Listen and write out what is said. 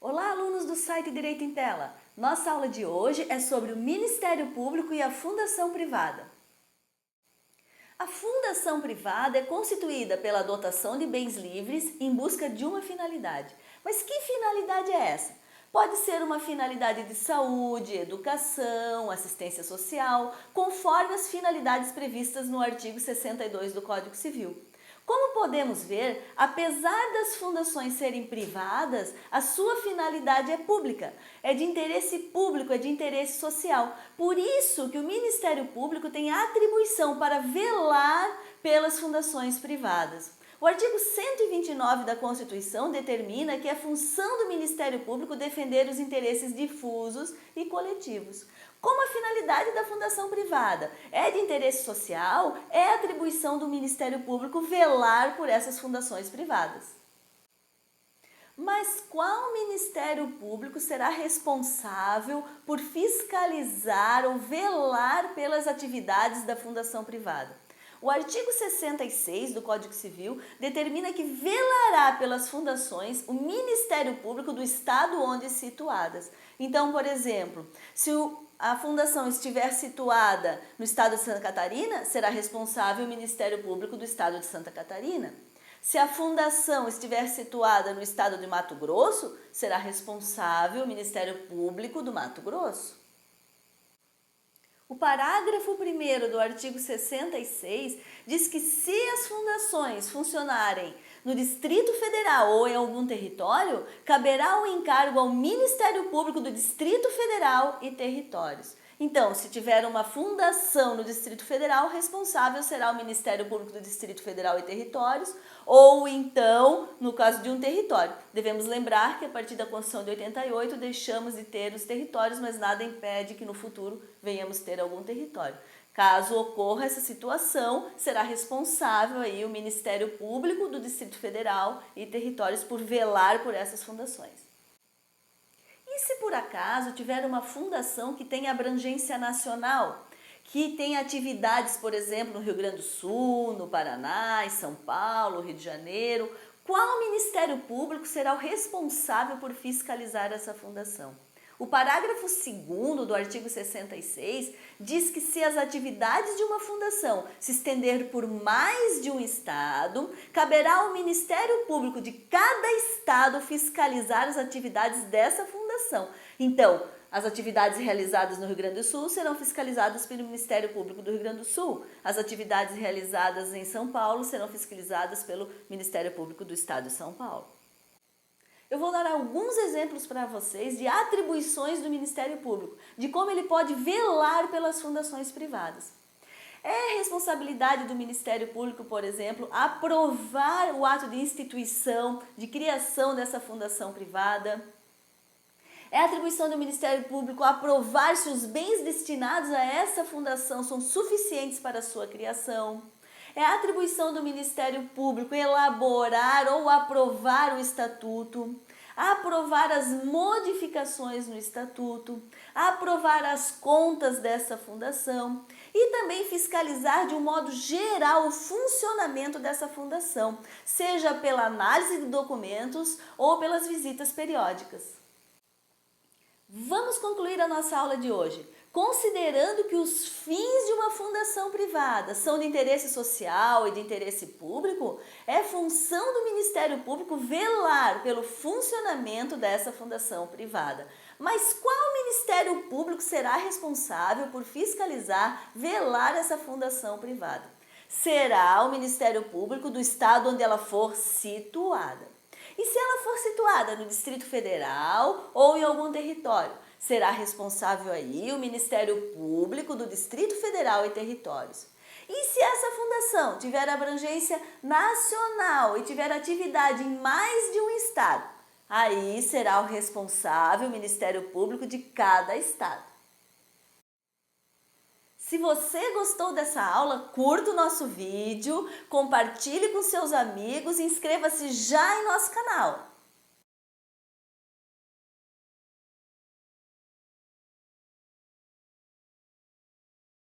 Olá, alunos do site Direito em Tela! Nossa aula de hoje é sobre o Ministério Público e a Fundação Privada. A fundação privada é constituída pela dotação de bens livres em busca de uma finalidade. Mas que finalidade é essa? Pode ser uma finalidade de saúde, educação, assistência social, conforme as finalidades previstas no artigo 62 do Código Civil. Como podemos ver, apesar das fundações serem privadas, a sua finalidade é pública, é de interesse público, é de interesse social. Por isso que o Ministério Público tem atribuição para velar pelas fundações privadas. O artigo 129 da Constituição determina que é função do Ministério Público defender os interesses difusos e coletivos. Como a finalidade da fundação privada é de interesse social, é atribuição do Ministério Público velar por essas fundações privadas. Mas qual Ministério Público será responsável por fiscalizar ou velar pelas atividades da fundação privada? O artigo 66 do Código Civil determina que velará pelas fundações o Ministério Público do Estado onde situadas. Então, por exemplo, se a fundação estiver situada no Estado de Santa Catarina, será responsável o Ministério Público do Estado de Santa Catarina. Se a fundação estiver situada no Estado de Mato Grosso, será responsável o Ministério Público do Mato Grosso. O parágrafo 1º do artigo 66 diz que se as fundações funcionarem no Distrito Federal ou em algum território, caberá o encargo ao Ministério Público do Distrito Federal e territórios. Então, se tiver uma fundação no Distrito Federal, responsável será o Ministério Público do Distrito Federal e Territórios, ou então, no caso de um território. Devemos lembrar que a partir da Constituição de 88 deixamos de ter os territórios, mas nada impede que no futuro venhamos ter algum território. Caso ocorra essa situação, será responsável aí o Ministério Público do Distrito Federal e Territórios por velar por essas fundações. E se por acaso tiver uma fundação que tenha abrangência nacional, que tem atividades, por exemplo, no Rio Grande do Sul, no Paraná, em São Paulo, Rio de Janeiro, qual Ministério Público será o responsável por fiscalizar essa fundação? O parágrafo 2º do artigo 66 diz que se as atividades de uma fundação se estender por mais de um estado, caberá ao Ministério Público de cada estado fiscalizar as atividades dessa fundação. Então, as atividades realizadas no Rio Grande do Sul serão fiscalizadas pelo Ministério Público do Rio Grande do Sul. As atividades realizadas em São Paulo serão fiscalizadas pelo Ministério Público do Estado de São Paulo. Eu vou dar alguns exemplos para vocês de atribuições do Ministério Público, de como ele pode velar pelas fundações privadas. É responsabilidade do Ministério Público, por exemplo, aprovar o ato de instituição, de criação dessa fundação privada. É atribuição do Ministério Público aprovar se os bens destinados a essa fundação são suficientes para a sua criação. É atribuição do Ministério Público elaborar ou aprovar o estatuto, aprovar as modificações no estatuto, aprovar as contas dessa fundação e também fiscalizar de um modo geral o funcionamento dessa fundação, seja pela análise de documentos ou pelas visitas periódicas. Vamos concluir a nossa aula de hoje. Considerando que os fins de uma fundação privada são de interesse social e de interesse público, é função do Ministério Público velar pelo funcionamento dessa fundação privada. Mas qual Ministério Público será responsável por fiscalizar, velar essa fundação privada? Será o Ministério Público do estado onde ela for situada. E se ela for situada no Distrito Federal ou em algum território, será responsável aí o Ministério Público do Distrito Federal e Territórios. E se essa fundação tiver abrangência nacional e tiver atividade em mais de um estado, aí será o responsável o Ministério Público de cada estado. Se você gostou dessa aula, curta o nosso vídeo, compartilhe com seus amigos e inscreva-se já em nosso canal.